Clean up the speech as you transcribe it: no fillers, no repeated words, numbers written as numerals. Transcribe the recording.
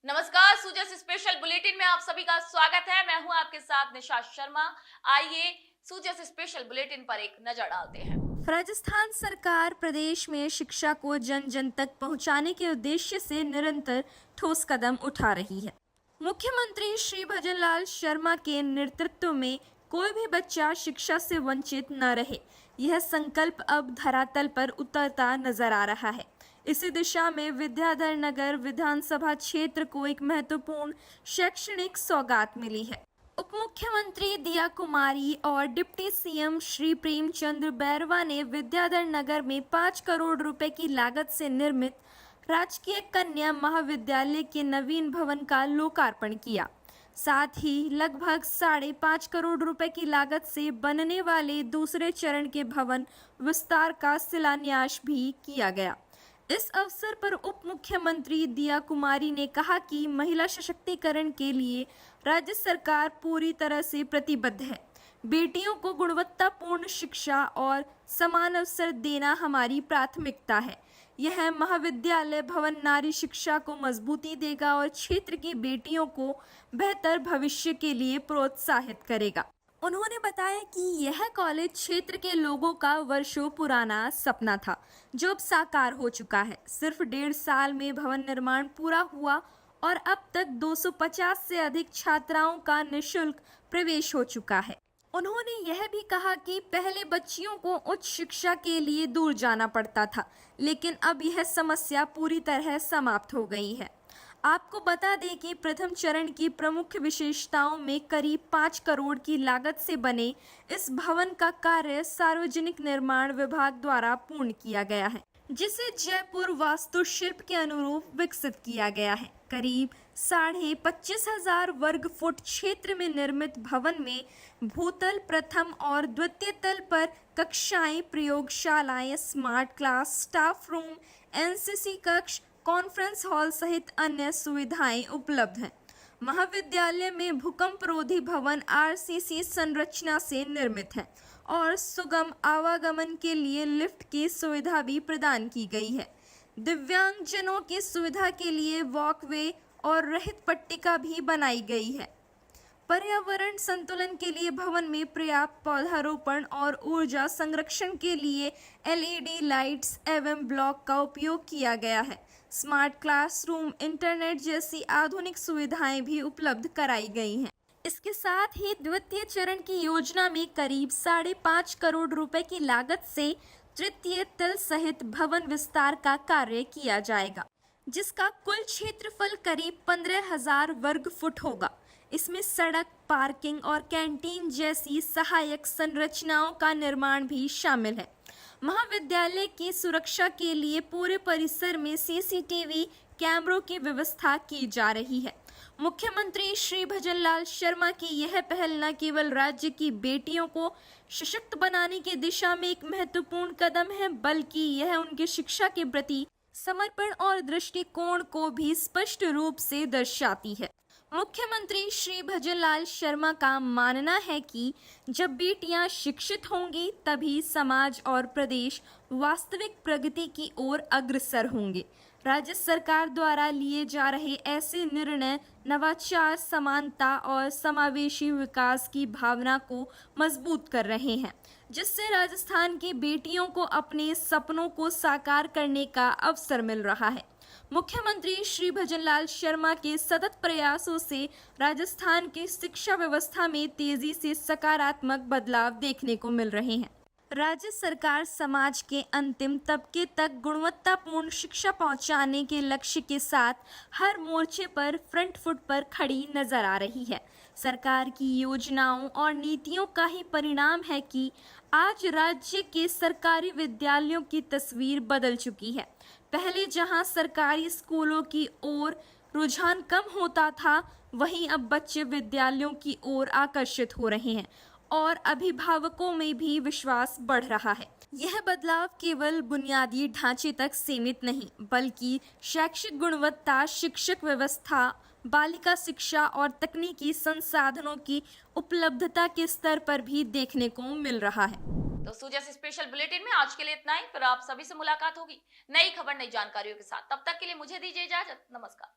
नमस्कार, सूजस special bulletin में आप सभी का स्वागत है। मैं हूं आपके साथ निशा शर्मा। आइए सूजस स्पेशल बुलेटिन पर एक नजर डालते हैं। राजस्थान सरकार प्रदेश में शिक्षा को जन जन तक पहुंचाने के उद्देश्य से निरंतर ठोस कदम उठा रही है। मुख्यमंत्री श्री भजनलाल शर्मा के नेतृत्व में कोई भी बच्चा शिक्षा से वंचित न रहे, यह संकल्प अब धरातल पर उतरता नजर आ रहा है। इसी दिशा में विद्याधर नगर विधानसभा क्षेत्र को एक महत्वपूर्ण शैक्षणिक सौगात मिली है। उप मुख्यमंत्री दिया कुमारी और डिप्टी सीएम श्री प्रेमचंद्र बैरवा ने विद्याधर नगर में 5 करोड़ रुपए की लागत से निर्मित राजकीय कन्या महाविद्यालय के नवीन भवन का लोकार्पण किया। साथ ही लगभग 5.5 करोड़ रुपए की लागत से बनने वाले दूसरे चरण के भवन विस्तार का शिलान्यास भी किया गया। इस अवसर पर उप मुख्यमंत्री दिया कुमारी ने कहा कि महिला सशक्तिकरण के लिए राज्य सरकार पूरी तरह से प्रतिबद्ध है। बेटियों को गुणवत्तापूर्ण शिक्षा और समान अवसर देना हमारी प्राथमिकता है। यह महाविद्यालय भवन नारी शिक्षा को मजबूती देगा और क्षेत्र की बेटियों को बेहतर भविष्य के लिए प्रोत्साहित करेगा। उन्होंने बताया कि यह कॉलेज क्षेत्र के लोगों का वर्षों पुराना सपना था, जो अब साकार हो चुका है। सिर्फ 1.5 साल में भवन निर्माण पूरा हुआ और अब तक 250 से अधिक छात्राओं का निःशुल्क प्रवेश हो चुका है। उन्होंने यह भी कहा कि पहले बच्चियों को उच्च शिक्षा के लिए दूर जाना पड़ता था, लेकिन अब यह समस्या पूरी तरह समाप्त हो गई है। आपको बता दें कि प्रथम चरण की प्रमुख विशेषताओं में करीब 5 करोड़ की लागत से बने इस भवन का कार्य सार्वजनिक निर्माण विभाग द्वारा पूर्ण किया गया है, जिसे जयपुर वास्तुशिल्प के अनुरूप विकसित किया गया है। करीब 25,500 वर्ग फुट क्षेत्र में निर्मित भवन में भूतल, प्रथम और द्वितीय तल पर कक्षाएं, प्रयोगशालाएं, smart class, staff room, NCC कक्ष, कॉन्फ्रेंस हॉल सहित अन्य सुविधाएं उपलब्ध हैं। महाविद्यालय में भूकंपरोधी भवन आरसीसी संरचना से निर्मित है और सुगम आवागमन के लिए लिफ्ट की सुविधा भी प्रदान की गई है। दिव्यांगजनों की सुविधा के लिए वॉकवे और रहित पट्टिका भी बनाई गई है। पर्यावरण संतुलन के लिए भवन में पर्याप्त पौधारोपण और ऊर्जा संरक्षण के लिए एलईडी लाइट्स एवं ब्लॉक का उपयोग किया गया है। स्मार्ट क्लासरूम, इंटरनेट जैसी आधुनिक सुविधाएं भी उपलब्ध कराई गई हैं। इसके साथ ही द्वितीय चरण की योजना में करीब 5.5 करोड़ रुपए की लागत से तृतीय तल सहित भवन विस्तार का कार्य किया जाएगा, जिसका कुल क्षेत्रफल करीब 15,000 वर्ग फुट होगा। इसमें सड़क, पार्किंग और कैंटीन जैसी सहायक संरचनाओं का निर्माण भी शामिल है। महाविद्यालय की सुरक्षा के लिए पूरे परिसर में सीसीटीवी कैमरों की व्यवस्था की जा रही है। मुख्यमंत्री श्री भजनलाल शर्मा की यह पहल न केवल राज्य की बेटियों को सशक्त बनाने की दिशा में एक महत्वपूर्ण कदम है, बल्कि यह उनकी शिक्षा के प्रति समर्पण और दृष्टिकोण को भी स्पष्ट रूप से दर्शाती है। मुख्यमंत्री श्री भजनलाल शर्मा का मानना है कि जब बेटियां शिक्षित होंगी, तभी समाज और प्रदेश वास्तविक प्रगति की ओर अग्रसर होंगे। राज्य सरकार द्वारा लिए जा रहे ऐसे निर्णय नवाचार, समानता और समावेशी विकास की भावना को मजबूत कर रहे हैं, जिससे राजस्थान की बेटियों को अपने सपनों को साकार करने का अवसर मिल रहा है। मुख्यमंत्री श्री भजनलाल शर्मा के सतत प्रयासों से राजस्थान की शिक्षा व्यवस्था में तेजी से सकारात्मक बदलाव देखने को मिल रहे हैं। राज्य सरकार समाज के अंतिम तबके तक गुणवत्तापूर्ण शिक्षा पहुंचाने के लक्ष्य के साथ हर मोर्चे पर फ्रंट फुट पर खड़ी नजर आ रही है। सरकार की योजनाओं और नीतियों का ही परिणाम है कि आज राज्य के सरकारी विद्यालयों की तस्वीर बदल चुकी है। पहले जहां सरकारी स्कूलों की ओर रुझान कम होता था, वहीं अब बच्चे विद्यालयों की ओर आकर्षित हो रहे हैं और अभिभावकों में भी विश्वास बढ़ रहा है। यह बदलाव केवल बुनियादी ढांचे तक सीमित नहीं, बल्कि शैक्षिक गुणवत्ता, शिक्षक व्यवस्था, बालिका शिक्षा और तकनीकी संसाधनों की उपलब्धता के स्तर पर भी देखने को मिल रहा है। तो सूजस स्पेशल बुलेटिन में आज के लिए इतना ही। फिर आप सभी से मुलाकात होगी नई खबर, नई जानकारियों के साथ। तब तक के लिए मुझे दीजिए इजाजत। नमस्कार।